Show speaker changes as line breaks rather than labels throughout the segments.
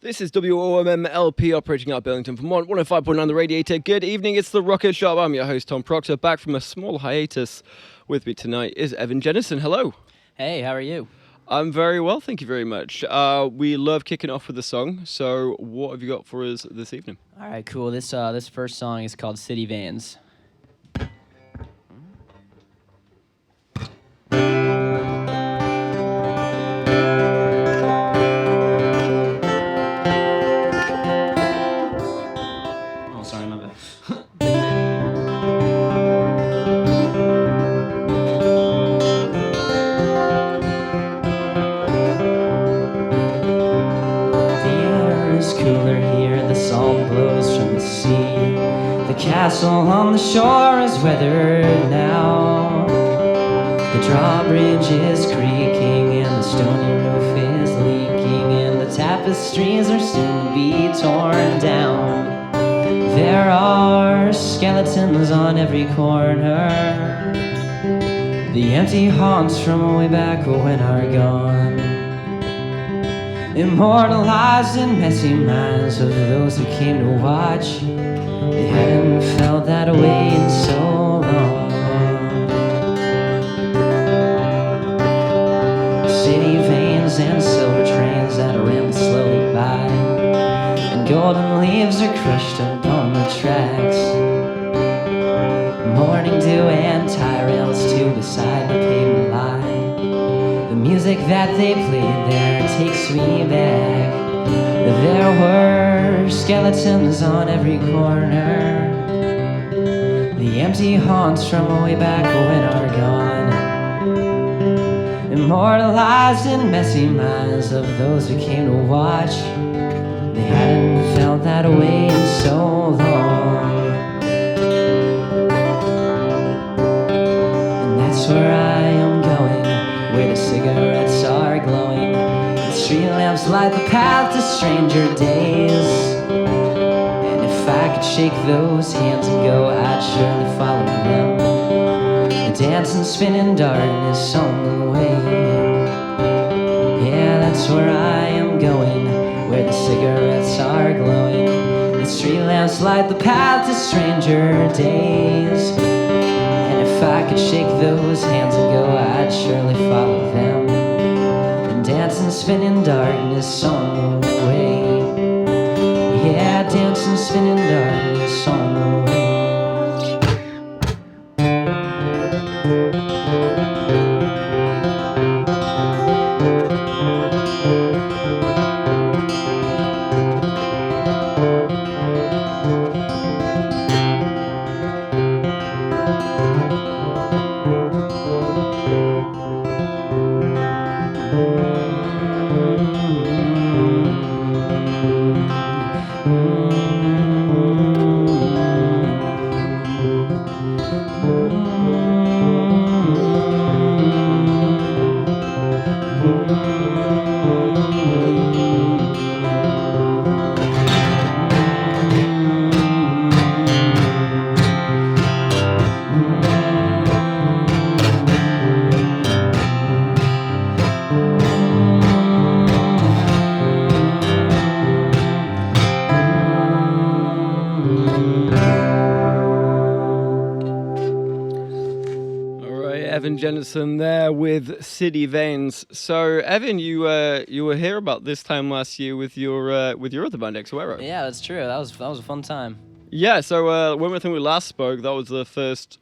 This is WOMMLP operating out of Burlington, Vermont, 105.9 The Radiator. Good evening, it's The Rocket Shop. I'm your host, Tom Proctor, back from a small hiatus. With me tonight is Evan Jennison. Hello.
Hey, how are you?
I'm very well, thank you very much. We love kicking off with a song, so what have you got for us this evening?
All right, cool. This first song is called City Vans. Oh, sorry, my bad. Cooler here, the salt blows from the sea. The castle on the shore is weathered now. The drawbridge is creaking and the stony roof is leaking, and the tapestries are soon to be torn down. There are skeletons on every corner, the empty haunts from way back when are gone, immortalized in messy minds of those who came to watch. They hadn't felt that way in so long. City veins and silver trains that ramble slowly by, and golden leaves are crushed upon the tracks. Morning dew and tie rails to beside the pavement line. The music that they played there takes me back. There were skeletons on every corner, the empty haunts from way back when are gone, immortalized in messy minds of those who came to watch. They hadn't felt that way in so long. And that's where I am going, where the cigarettes are glowing, the street lamps light the path to stranger days. And if I could shake those hands and go, I'd surely follow them, and dance and spin in darkness on the way. Yeah, that's where I am going, where the cigarettes are glowing, the street lamps light the path to stranger days. If I could shake those hands and go, I'd surely follow them, and dance and spin in darkness on the way. Yeah, dance and spin in darkness on the way.
Evan Jennison there with City Veins. So, Evan, you were here about this time last year with your other band, Exuero.
Yeah, that's true. That was a fun time.
Yeah. So when we last spoke, that was the first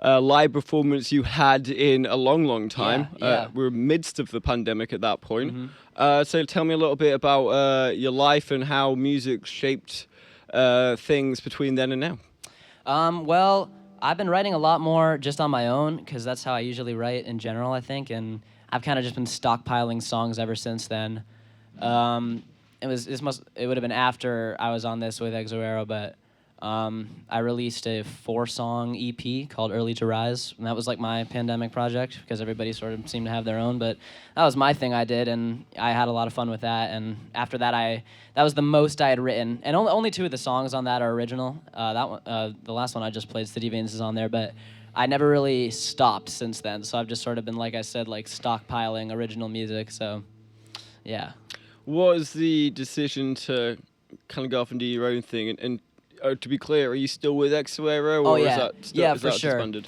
live performance you had in a long time.
Yeah.
We were midst of the pandemic at that point. Mm-hmm. So tell me a little bit about your life and how music shaped things between then and now.
Well, I've been writing a lot more just on my own, because that's how I usually write in general, I think, and I've kind of just been stockpiling songs ever since then. It would have been after I was on this with Exuero, but I released a 4-song EP called Early to Rise, and that was like my pandemic project, because everybody sort of seemed to have their own, but that was my thing I did, and I had a lot of fun with that. And after that, that was the most I had written, and only 2 of the songs on that are original. The last one I just played, City Veins, is on there, but I never really stopped since then, so I've just sort of been, like I said, like stockpiling original music, so yeah.
Was the decision to kind of go off and do your own thing? And to be clear, are you still with Exuero,
Oh
or is
yeah,
that still
yeah,
is
for
that
sure.
disbanded?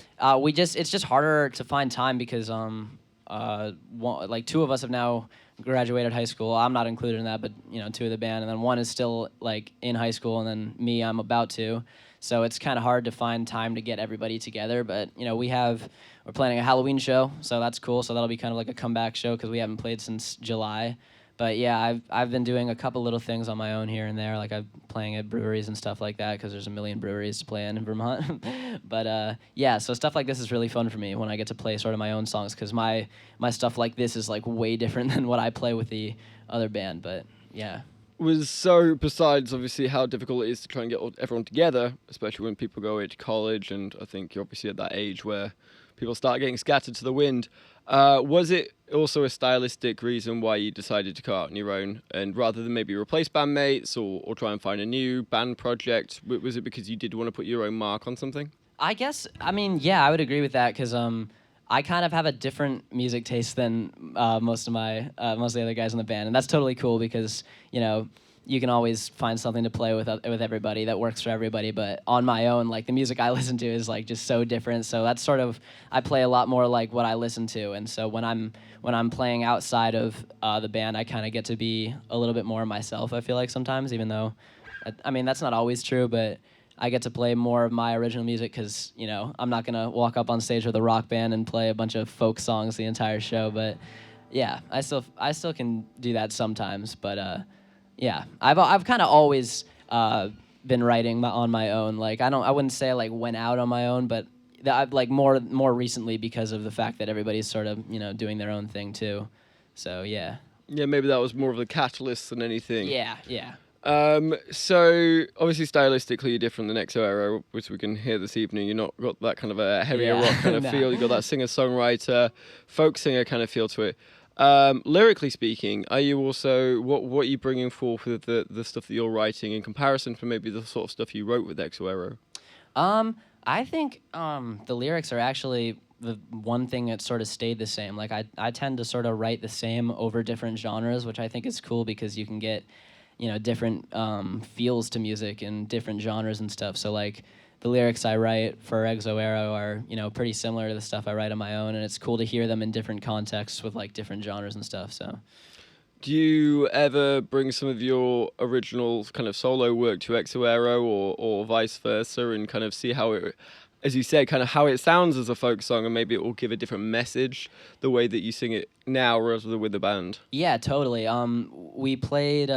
It's just harder to find time because like two of us have now graduated high school. I'm not included in that, but two of the band, and then one is still like in high school, and then me, I'm about to. So it's kind of hard to find time to get everybody together. But we're planning a Halloween show, so that's cool. So that'll be kind of like a comeback show because we haven't played since July. But yeah, I've been doing a couple little things on my own here and there, like I'm playing at breweries and stuff like that because there's a million breweries to play in Vermont. But yeah, so stuff like this is really fun for me when I get to play sort of my own songs because my stuff like this is like way different than what I play with the other band. But yeah.
Was so besides obviously how difficult it is to try and get everyone together, especially when people go away to college, and I think you're obviously at that age where people start getting scattered to the wind. Was it also a stylistic reason why you decided to go out on your own, and rather than maybe replace bandmates or try and find a new band project, was it because you did want to put your own mark on something?
I guess, I mean, yeah, I would agree with that because I kind of have a different music taste than most of the other guys in the band, and that's totally cool because you can always find something to play with everybody that works for everybody. But on my own, like the music I listen to is like just so different. So that's sort of I play a lot more like what I listen to, and so when I'm playing outside of the band, I kind of get to be a little bit more myself. I feel like sometimes, even though, I mean, that's not always true, but I get to play more of my original music because I'm not gonna walk up on stage with a rock band and play a bunch of folk songs the entire show. But yeah, I still can do that sometimes. But yeah, I've kind of always been writing on my own. Like I wouldn't say I like went out on my own, but I've like more recently because of the fact that everybody's sort of doing their own thing too. So yeah.
Yeah, maybe that was more of a catalyst than anything.
Yeah, yeah.
So obviously stylistically you're different than XO, which we can hear this evening. You're not got that kind of a heavier
Yeah.
rock kind of
No.
feel. You got that singer-songwriter, folk singer kind of feel to it. Lyrically speaking, are you also what are you bringing forth with the stuff that you're writing in comparison to maybe the sort of stuff you wrote with XO?
I think the lyrics are actually the one thing that sort of stayed the same. Like I tend to sort of write the same over different genres, which I think is cool because you can get different feels to music and different genres and stuff. So like the lyrics I write for Exo Arrow are pretty similar to the stuff I write on my own, and it's cool to hear them in different contexts with like different genres and stuff. So.
Do you ever bring some of your original kind of solo work to XO or vice versa and kind of see how it, as you said, kind of how it sounds as a folk song, and maybe it will give a different message the way that you sing it now rather than with the band?
Yeah, totally. We played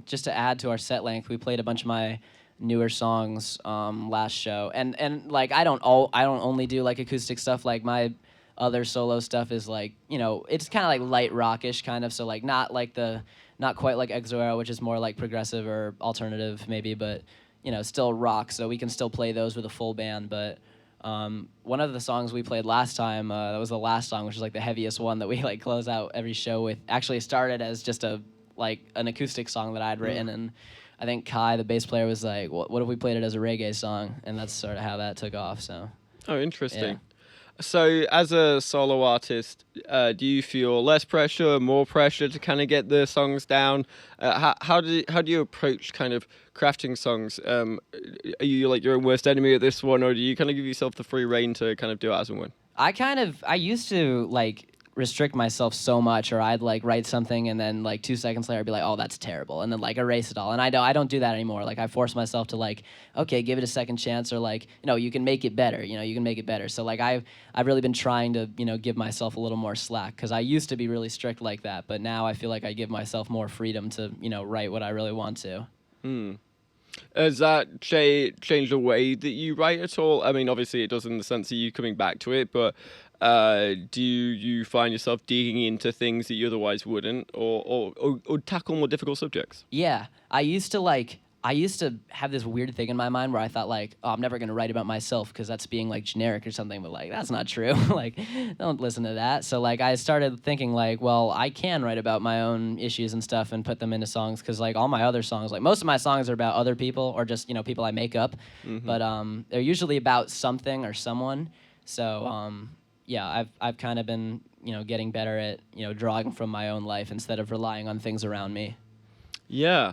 just to add to our set length. We played a bunch of my newer songs last show, and like I don't only do like acoustic stuff. Like my other solo stuff is like it's kind of like light rockish kind of. So like not quite like Exo, which is more like progressive or alternative maybe, but still rock. So we can still play those with a full band, but. One of the songs we played last time, that was the last song, which is like the heaviest one that we like close out every show with. Actually started as just an acoustic song that I'd written, and I think Kai, the bass player, was like, "What if we played it as a reggae song?" And that's sort of how that took off. So.
Oh, interesting.
Yeah.
So, as a solo artist, do you feel less pressure, more pressure to kind of get the songs down? How do you approach kind of crafting songs? Are you like your own worst enemy at this one, or do you kind of give yourself the free rein to kind of do it as and when?
I used to like restrict myself so much, or I'd like write something and then like 2 seconds later I'd be like, oh, that's terrible, and then like erase it all. And I don't do that anymore. Like I force myself to like, okay, give it a second chance, or like you can make it better. You can make it better. So like I've really been trying to give myself a little more slack because I used to be really strict like that, but now I feel like I give myself more freedom to write what I really want to.
Has that changed the way that you write at all? I mean, obviously it does in the sense of you coming back to it, but do you find yourself digging into things that you otherwise wouldn't, or tackle more difficult subjects?
Yeah, I used to have this weird thing in my mind where I thought like, oh, I'm never gonna write about myself because that's being like generic or something. But like, that's not true. Like, don't listen to that. So like, I started thinking like, well, I can write about my own issues and stuff and put them into songs because like all my other songs, like most of my songs are about other people or just people I make up, but they're usually about something or someone. So yeah, I've kind of been getting better at drawing from my own life instead of relying on things around me.
Yeah.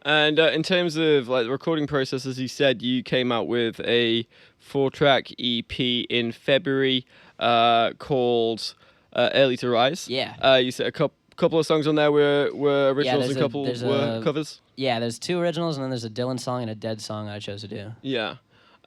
And in terms of like the recording process, as you said, you came out with a 4-track EP in February called "Early to Rise."
Yeah.
You said a couple of songs on there were
Yeah,
originals and a couple were covers.
yeah, there's two originals and then there's a Dylan song and a Dead song I chose to do.
Yeah.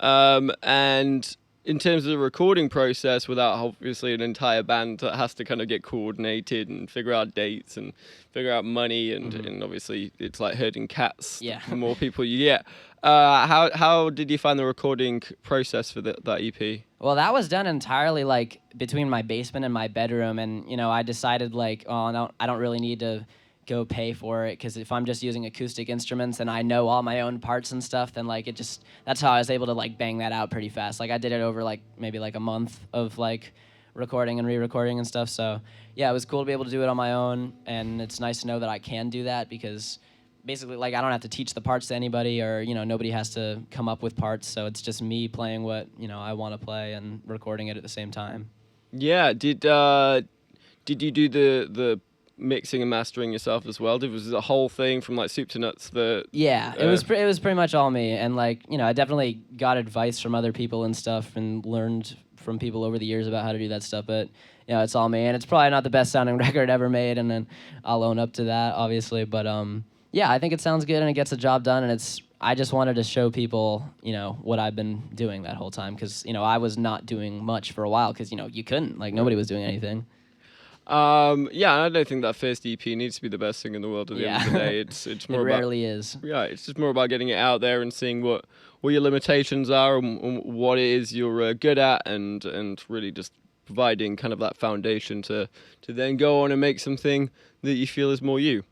And in terms of the recording process, without obviously an entire band that has to kind of get coordinated and figure out dates and figure out money, and obviously it's like herding cats.
Yeah.
The more people you get. How did you find the recording process for that EP?
Well, that was done entirely like between my basement and my bedroom, and I decided like, oh, no, I don't really need to go pay for it because if I'm just using acoustic instruments and I know all my own parts and stuff, then like that's how I was able to like bang that out pretty fast. Like I did it over like maybe like a month of like recording and re-recording and stuff. So yeah, it was cool to be able to do it on my own, and it's nice to know that I can do that because basically like I don't have to teach the parts to anybody, or nobody has to come up with parts, so it's just me playing what I want to play and recording it at the same time.
Yeah. Did you do the mixing and mastering yourself as well? Was the whole thing from like soup to nuts?
Yeah, it was pretty much all me, and like I definitely got advice from other people and stuff, and learned from people over the years about how to do that stuff. But it's all me, and it's probably not the best sounding record ever made, and then I'll own up to that, obviously. But yeah, I think it sounds good and it gets the job done, and I just wanted to show people, what I've been doing that whole time, because I was not doing much for a while, because you couldn't, like nobody was doing anything.
Yeah, I don't think that first EP needs to be the best thing in the world at the end of the day. It's more
it
about,
rarely is.
yeah, it's just more about getting it out there and seeing what your limitations are and what it is you're good at, and really just providing kind of that foundation to then go on and make something that you feel is more you.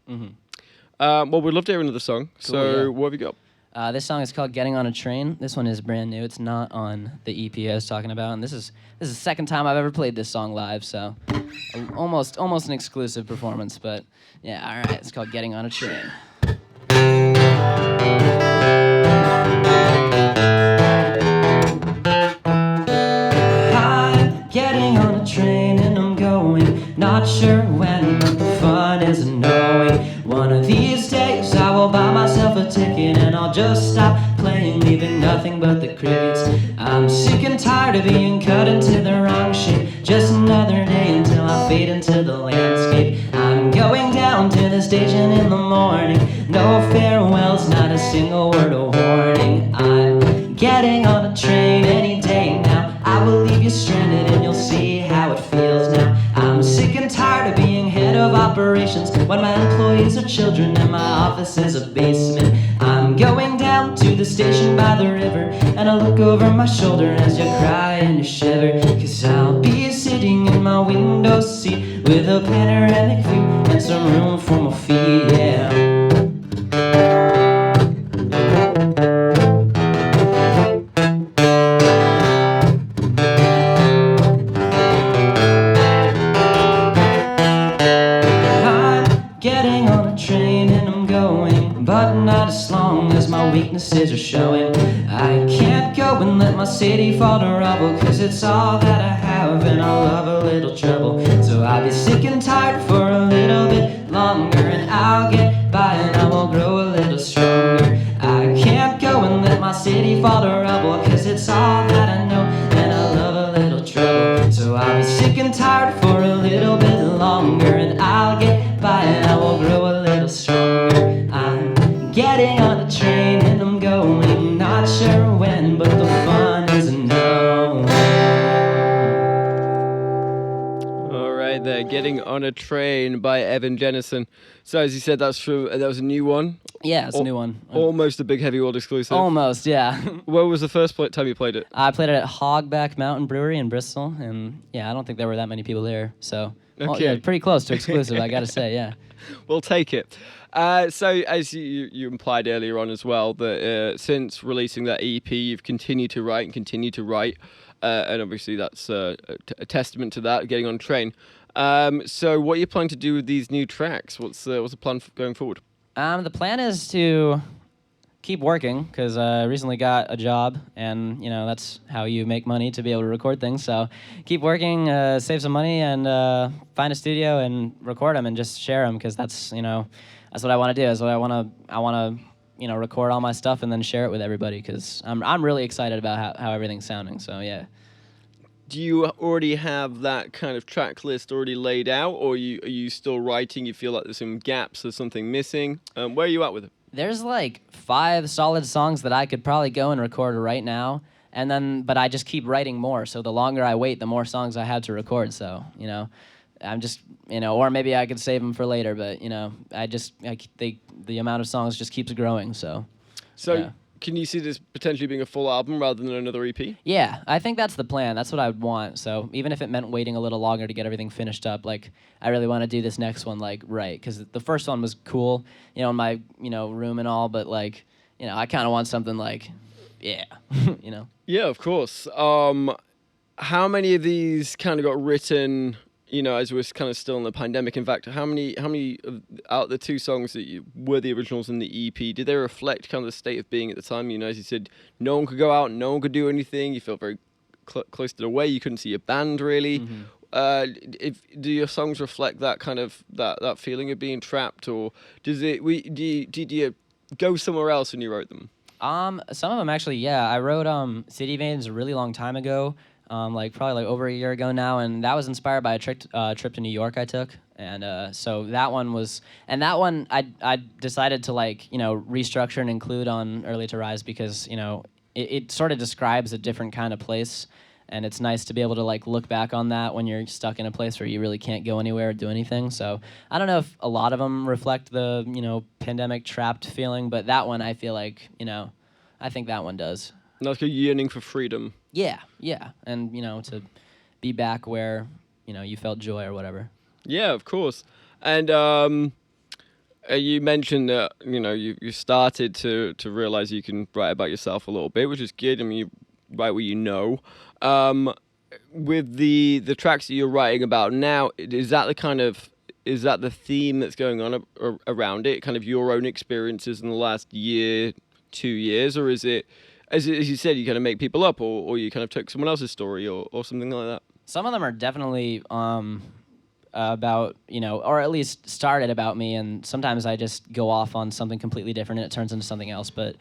Well, we'd love to hear another song.
Cool,
So
yeah.
what have you got?
This song is called "Getting on a Train." This one is brand new. It's not on the EP I was talking about, and this is the second time I've ever played this song live, so almost an exclusive performance. But yeah, all right. It's called "Getting on a Train." I'm getting on a train and I'm going, not sure when, but the fun is knowing. One of these days I will buy myself a ticket and I'll just stop playing, leaving nothing but the crickets. I'm sick and tired of being cut into the wrong shape. Just another day until I fade into the landscape. I'm going down to the station in the morning. No farewells, not a single word of warning. I'm getting on a train any day now. I will leave you stranded and you'll see how it feels now. I'm sick and tired of being head of operations when my employees are children and my office is a basement. I'm going down to the station by the river, and I look over my shoulder as you cry and you shiver. Cause I'll be sitting in my window seat with a panoramic view and some room for my feet, yeah. Getting on a train and I'm going, but not as long as my weaknesses are showing. I can't go and let my city fall to rubble, cause it's all that I have and I love a little trouble. So I'll be sick and tired for a little bit longer, and I'll get by and I will grow a little stronger. I can't go and let my city fall to rubble, cause it's all that I know and I love a little trouble. So I'll be sick and tired for a little bit longer, and I'll get by and I will grow a little stronger. I'm getting on a train and I'm going, not sure when, but the fun is knowing.
All right, there, "Getting on a Train" by Evan Jennison. So as you said, that was a new one.
Yeah, it's a new one.
Almost a Big Heavy World exclusive.
Almost, yeah.
Where was the first time you played it?
I played it at Hogback Mountain Brewery in Bristol, and yeah, I don't think there were that many people there, so
Okay.
yeah, pretty close to exclusive, I gotta say, yeah.
We'll take it. So as you implied earlier on as well, that since releasing that EP, you've continued to write and continue to write, and obviously that's a testament to that, getting on a train. So what are you planning to do with these new tracks? What's the plan going forward?
The plan is to keep working, because I recently got a job, and that's how you make money, to be able to record things. So keep working, save some money, and find a studio and record them and just share them, because that's that's what I want to do. That's what I want to record all my stuff and then share it with everybody because I'm really excited about how everything's sounding. So yeah.
Do you already have that kind of track list already laid out, or are you still writing? You feel like there's some gaps, there's something missing. Where are you at with it?
There's like 5 solid songs that I could probably go and record right now, and then but I just keep writing more. So the longer I wait, the more songs I have to record. So I'm just or maybe I could save them for later. But the amount of songs just keeps growing. So. Yeah.
Can you see this potentially being a full album rather than another EP?
Yeah, I think that's the plan. That's what I would want. So even if it meant waiting a little longer to get everything finished up, like I really want to do this next one like right, because the first one was cool, in my room and all, but like I kind of want something like, yeah,
Yeah, of course. How many of these kind of got written? As we're kind of still in the pandemic. In fact, how many out of the 2 songs that were the originals in the EP, did they reflect kind of the state of being at the time? As you said, no one could go out, no one could do anything. You felt very close to the way. You couldn't see your band really. Mm-hmm. Do your songs reflect that kind of that feeling of being trapped, or did you go somewhere else when you wrote them?
Some of them actually, yeah. I wrote City Veins a really long time ago. Probably over a year ago now, and that was inspired by a trip to New York I took, and so that one I decided to restructure and include on Early to Rise because it sort of describes a different kind of place, and it's nice to be able to look back on that when you're stuck in a place where you really can't go anywhere or do anything. So I don't know if a lot of them reflect the pandemic trapped feeling, but that one I feel like I think that one does.
Like a yearning for freedom.
Yeah, and to be back where you felt joy or whatever.
Yeah, of course. And you mentioned that you started to realize you can write about yourself a little bit, which is good. I mean, you write what you know. With the tracks that you're writing about now, is that the theme that's going on around it? Kind of your own experiences in the last year, 2 years, or is it? As you said, you kind of make people up, or you kind of took someone else's story, or something like that.
Some of them are definitely about or at least started about me, and sometimes I just go off on something completely different and it turns into something else. But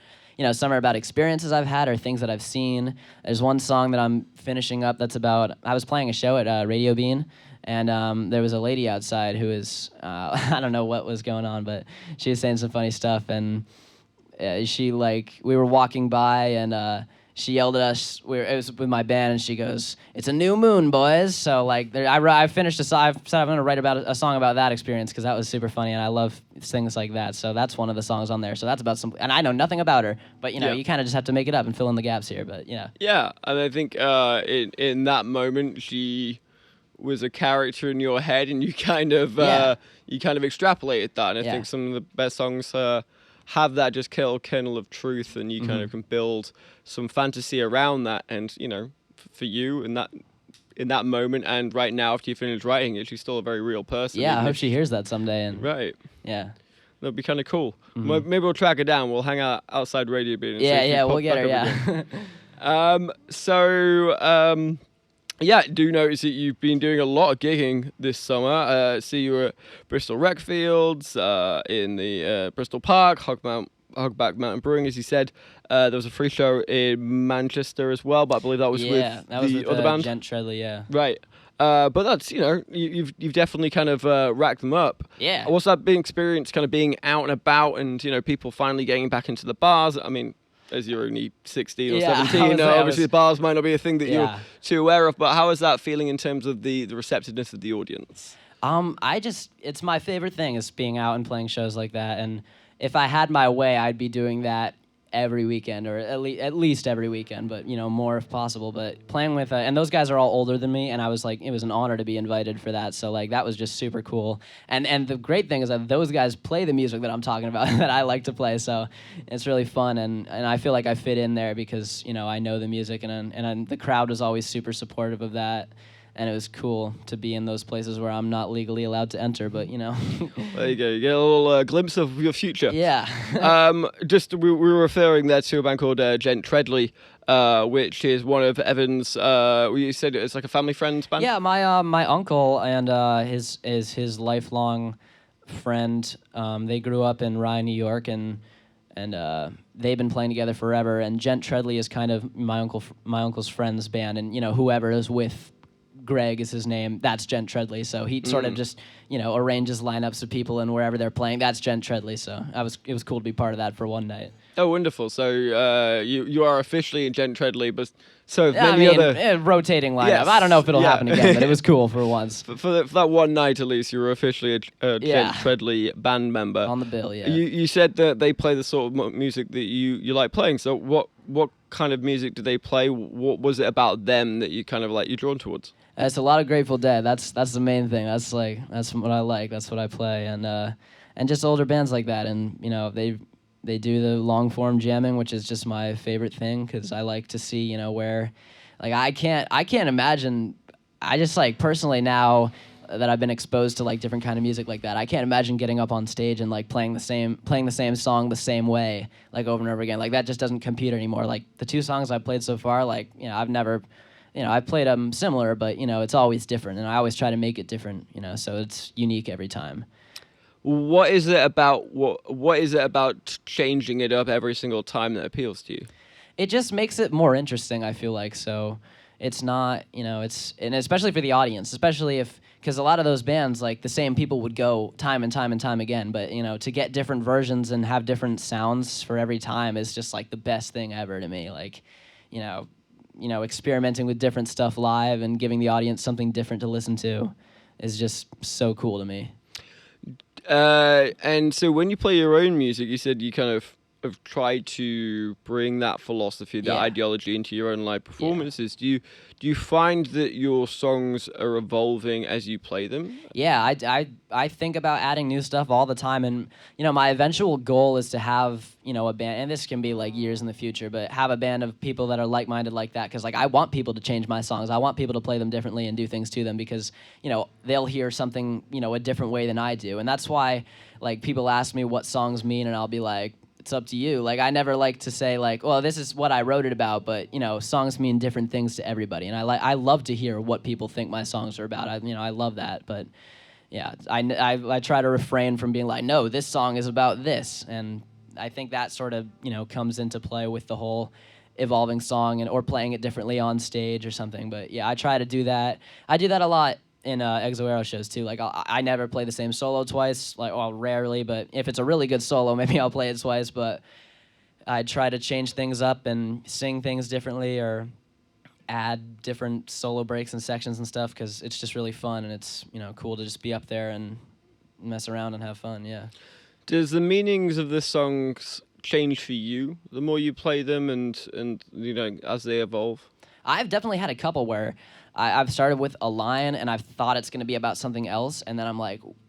some are about experiences I've had or things that I've seen. There's one song that I'm finishing up that's about. I was playing a show at Radio Bean, and there was a lady outside who was I don't know what was going on, but she was saying some funny stuff and. We were walking by and she yelled at us. It was with my band, and she goes, "It's a new moon, boys." So I finished a song. I said I'm gonna write about a song about that experience because that was super funny, and I love things like that. So that's one of the songs on there. So that's about and I know nothing about her, but you kind of just have to make it up and fill in the gaps here. But
Yeah, and I think in that moment she was a character in your head, and you kind of extrapolated that, and I think some of the best songs. Have that just kernel of truth, and you kind of can build some fantasy around that. And for you in that moment, and right now after you finish writing it, she's still a very real person.
Yeah, I hope she hears that someday. And
right.
Yeah,
that'd be kind of cool. Maybe we'll track her down. We'll hang out outside Radio Bean.
Yeah, we'll get her. Yeah.
Yeah, do notice that you've been doing a lot of gigging this summer. See you were at Bristol Rec Fields, in the Bristol Park, Hogback Mountain Brewing, as you said. There was a free show in Manchester as well, but I believe that was with the other band.
Gent Treadley, yeah.
Right. But that's, you've definitely kind of racked them up.
Yeah.
What's that been experience, kind of being out and about and, people finally getting back into the bars? I mean, as you're only 16 or 17, obviously the bars might not be a thing that you're too aware of, but how is that feeling in terms of the receptiveness of the audience?
It's my favorite thing is being out and playing shows like that, and if I had my way, I'd be doing that every weekend, or at least every weekend, but more if possible. But playing with and those guys are all older than me, and I was it was an honor to be invited for that. So that was just super cool. And the great thing is that those guys play the music that I'm talking about that I like to play. So it's really fun, and I feel like I fit in there because I know the music, and the crowd was always super supportive of that. And it was cool to be in those places where I'm not legally allowed to enter, but
There you go. You get a little glimpse of your future.
Yeah.
We were referring there to a band called Gent Treadley, which is one of Evan's. You said it's like a family friends band.
Yeah, my uncle and his lifelong friend. They grew up in Rye, New York, and they've been playing together forever. And Gent Treadley is kind of my uncle's friend's band, and whoever is with Greg is his name. That's Gent Treadley. So he sort of just arranges lineups of people, and wherever they're playing, that's Gent Treadley. So it was cool to be part of that for one night.
Oh, wonderful! So you are officially in Gent Treadley, but so
I
many
mean,
other
rotating lineup.
Yes,
I don't know if it'll
yeah.
happen again, but it was cool for once.
for that one night at least, you were officially a
Yeah.
Gent Treadley band member.
On the bill, yeah.
You said that they play the sort of music that you like playing. So what kind of music do they play? What was it about them that you kind of you're drawn towards?
It's a lot of Grateful Dead. That's the main thing. That's what I like. That's what I play, and just older bands like that. And they do the long form jamming, which is just my favorite thing because I like to see where, I can't imagine. I just personally now that I've been exposed to different kind of music like that, I can't imagine getting up on stage and playing the same song the same way over and over again. That just doesn't compute anymore. The two songs I've played so far, I've never. I've played them similar, but it's always different, and I always try to make it different. So it's unique every time.
What is it about changing it up every single time that appeals to you?
It just makes it more interesting, I feel like. So it's not, and especially for the audience, especially because a lot of those bands, the same people would go time and time and time again, but to get different versions and have different sounds for every time is just the best thing ever to me. Experimenting with different stuff live and giving the audience something different to listen to is just so cool to me.
And so when you play your own music, you said you kind of have tried to bring that philosophy, that ideology into your own live performances. Do you find that your songs are evolving as you play them?
Yeah, I think about adding new stuff all the time, and my eventual goal is to have a band, and this can be years in the future, but have a band of people that are like-minded like that, because I want people to change my songs. I want people to play them differently and do things to them because they'll hear something a different way than I do, and that's why people ask me what songs mean, and I'll be like, it's up to you. I never like to say well, this is what I wrote it about, but songs mean different things to everybody, and I love to hear what people think my songs are about. I love that, but yeah, I try to refrain from being no, this song is about this, and I think that sort of comes into play with the whole evolving song or playing it differently on stage or something. But yeah, I try to do that. I do that a lot in Exo Aero shows too. I never play the same solo twice, rarely, but if it's a really good solo, maybe I'll play it twice, but I try to change things up and sing things differently or add different solo breaks and sections and stuff because it's just really fun, and it's cool to just be up there and mess around and have fun. Yeah.
Does the meanings of the songs change for you the more you play them and as they evolve?
I've definitely had a couple where I've started with a line and I've thought it's going to be about something else, and then I'm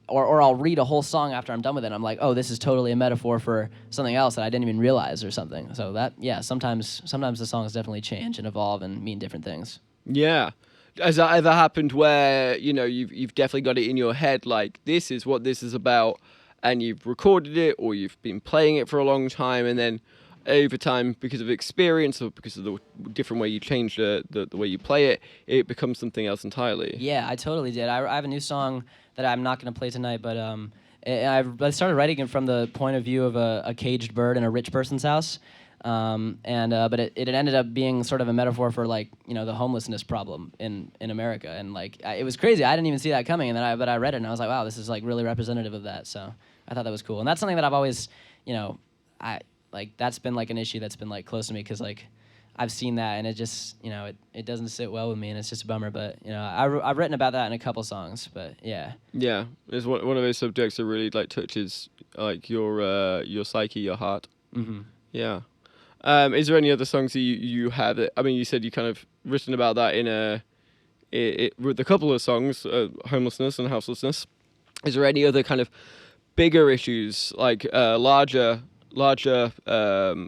or I'll read a whole song after I'm done with it, and I'm oh, this is totally a metaphor for something else that I didn't even realize or something. So sometimes the songs definitely change and evolve and mean different things.
Yeah. Has that ever happened where, you've definitely got it in your head, this is what this is about, and you've recorded it or you've been playing it for a long time, and then over time, because of experience or because of the different way you change the way you play it, it becomes something else entirely?
Yeah, I totally did. I have a new song that I'm not going to play tonight, but I started writing it from the point of view of a caged bird in a rich person's house. But it ended up being sort of a metaphor for the homelessness problem in America, and it was crazy. I didn't even see that coming, and then I read it and I was like, wow, this is really representative of that. So I thought that was cool, and that's something that I've always, that's been an issue that's been close to me because I've seen that and it just it doesn't sit well with me, and it's just a bummer. But I've written about that in a couple songs, but yeah.
Yeah, it's one of those subjects that really touches your psyche, your heart.
Mm-hmm.
Yeah. Is there any other songs that you have that, you said you kind of written about that with a couple of songs, homelessness and houselessness. Is there any other kind of bigger issues, larger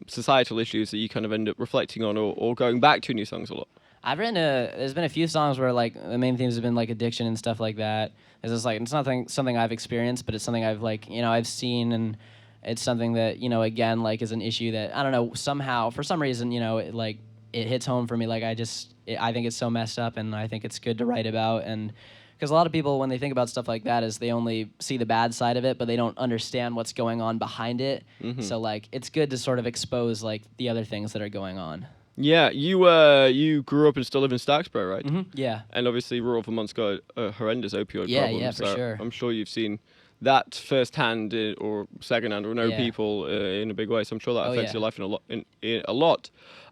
societal issues that you kind of end up reflecting on or going back to in your songs a lot?
I've written there's been a few songs where the main themes have been addiction and stuff like that. It's just it's not something I've experienced, but it's something I've I've seen, and it's something that again is an issue that I don't know, somehow for some reason it hits home for me. I think it's so messed up, and I think it's good to write about, and because a lot of people, when they think about stuff like that, is they only see the bad side of it, but they don't understand what's going on behind it. So like, it's good to sort of expose like the other things that are going on.
Yeah, you grew up and still live in Starksborough, right?
Yeah.
And obviously, rural Vermont's got a horrendous opioid
Yeah,
problem.
yeah, for
so
sure.
I'm sure you've seen that firsthand or secondhand or know
Yeah.
people in a big way. So I'm sure that
Oh,
affects
yeah.
your life in a lot.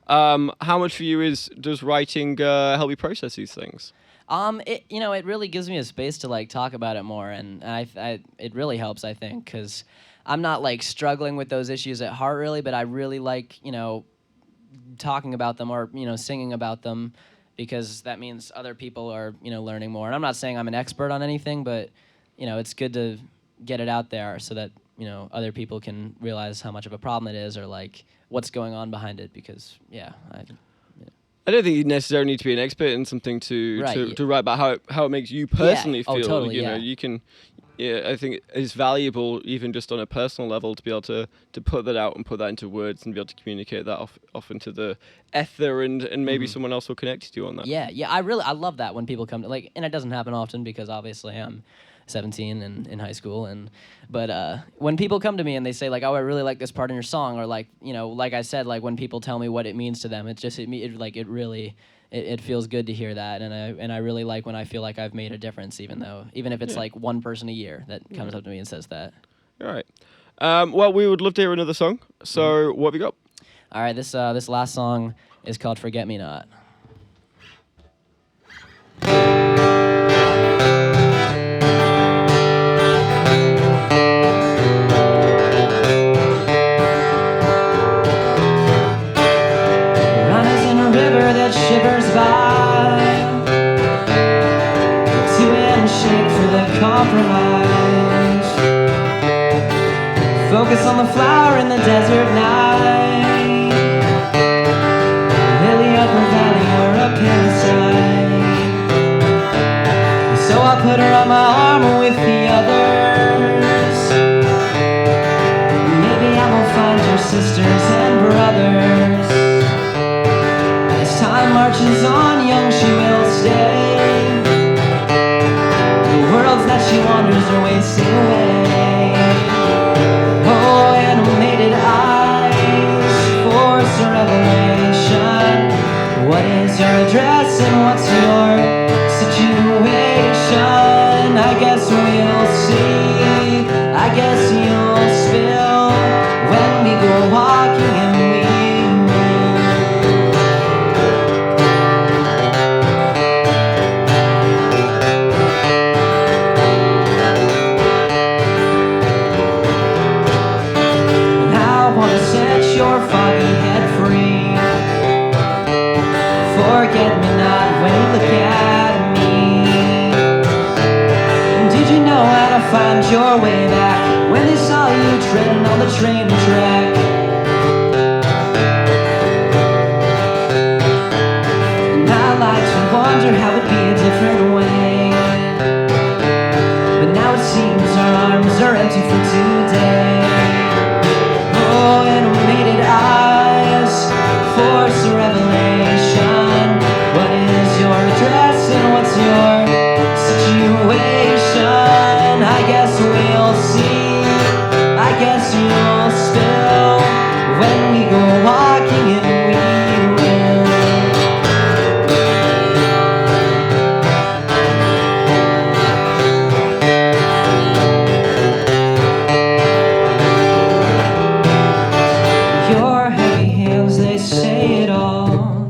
How much for you does writing help you process these things?
It really gives me a space to like talk about it more, and it really helps, I think, because I'm not like struggling with those issues at heart really, but I really like talking about them or singing about them, because that means other people are learning more. And I'm not saying I'm an expert on anything, but it's good to get it out there so that other people can realize how much of a problem it is, or like what's going on behind it, because
I don't think you necessarily need to be an expert in something to
Right,
to write about how it makes you personally
Oh,
feel.
totally,
You know,
yeah.
you can. Yeah, I think it's valuable even just on a personal level to be able to put that out and put that into words and be able to communicate that off into the ether, and maybe someone else will connect to you on that.
Yeah, I love that when people come to like, and it doesn't happen often because obviously I'm 17 and in high school, but when people come to me and they say like, oh, I really like this part in your song, or like like I said, like when people tell me what it means to them, it really it feels good to hear that, and I really like when I feel like I've made a difference, even if it's like one person a year that comes up to me and says that.
All right. Well, we would love to hear another song. So what have you got?
All right, this last song is called "Forget Me Not." Runners in a river that shivers by, to handshake for the compromise. Focus on the flower in the desert night, lily of the valley or a hillside. So I put her on my arm with the others. Maybe I will find your sisters and brothers. As time marches on, young she will stay. The worlds that she wanders are wasting away. Oh, animated eyes, force a revelation. What is your address and what's your situation? I guess we'll see. I guess you'll spill when we go walking, and we And I wanna set your foggy head free. Forget me not when you look at me. And did you know how to find your way back when they saw you treading on the train track? And I like to wonder how it'd be a different way, but now it seems our arms are empty for today. Oh, animated eyes, force a revelation. What is your address and what's your situation? I guess we'll see. I guess you'll spill when we go walking, and we will. Your heavy hands, they say it all.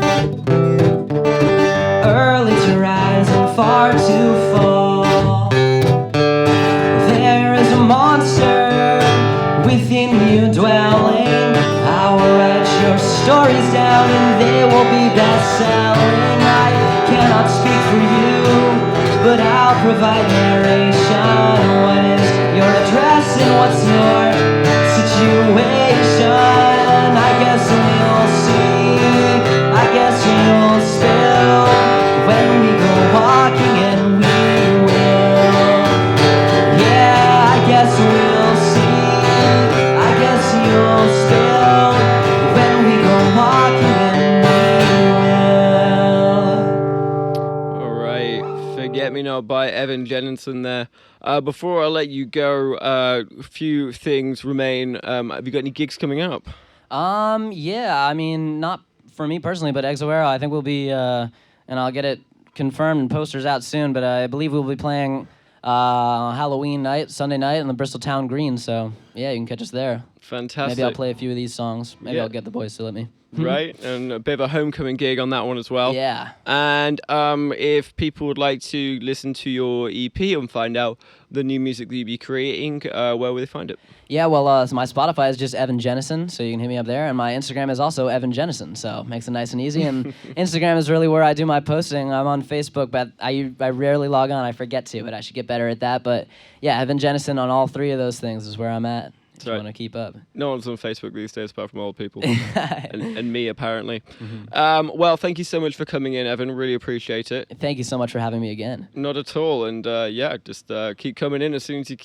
Early to rise and far to fall. There is a monster within you dwelling. I will write your stories down and they will be best-selling. I cannot speak for you, but I'll provide narration. What is your address and what's your situation? I guess we'll see. I guess you'll spill when we go walking, and we will. Yeah, I guess we'll see. I guess you'll spill when we go walking, and we will.
All right. Forget Me Not Out by Evan Jennison there. Before I let you go, a few things remain. Have you got any gigs coming up?
Yeah, I mean, not for me personally, but Exoera, I think we'll be, and I'll get it confirmed and posters out soon, but I believe we'll be playing Halloween night, Sunday night, in the Bristol Town Green, so yeah, you can catch us there.
Fantastic.
Maybe I'll play a few of these songs. Maybe
Yeah.
I'll get the boys to let me.
Right, and a bit of a homecoming gig on that one as well.
Yeah.
And if people would like to listen to your EP and find out the new music that you'll be creating, where will they find it?
Yeah, well, so my Spotify is just Evan Jennison, so you can hit me up there. And my Instagram is also Evan Jennison, so makes it nice and easy. And Instagram is really where I do my posting. I'm on Facebook, but I rarely log on. I forget to, but I should get better at that. But yeah, Evan Jennison on all three of those things is where I'm at. If you
right.
want to keep up.
No one's on Facebook these days apart from old people. and me, apparently. Well, thank you so much for coming in, Evan. Really appreciate it.
Thank you so much for having me again.
Not at all. And yeah, just keep coming in as soon as you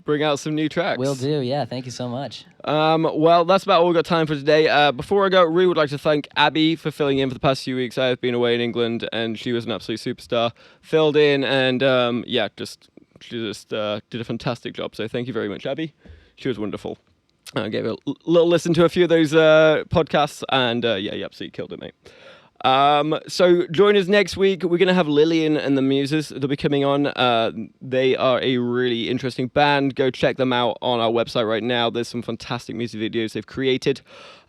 bring out some new tracks.
Will do, yeah. Thank you so much.
Well, that's about all we've got time for today. Before I go, I really would like to thank Abby for filling in for the past few weeks. I have been away in England, and she was an absolute superstar. Filled in, and yeah, she just did a fantastic job. So thank you very much, Abby. She was wonderful. I gave a little listen to a few of those podcasts, and yeah, you absolutely killed it, mate. So join us next week. We're going to have Lillian and the Muses. They'll be coming on. They are a really interesting band. Go check them out on our website right now. There's some fantastic music videos they've created.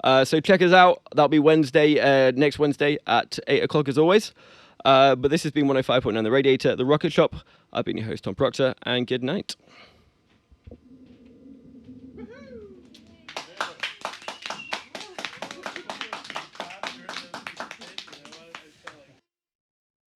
So check us out. That'll be Wednesday, next Wednesday at 8 o'clock as always. But this has been 105.9 The Radiator, The Rocket Shop. I've been your host, Tom Proctor, and good night.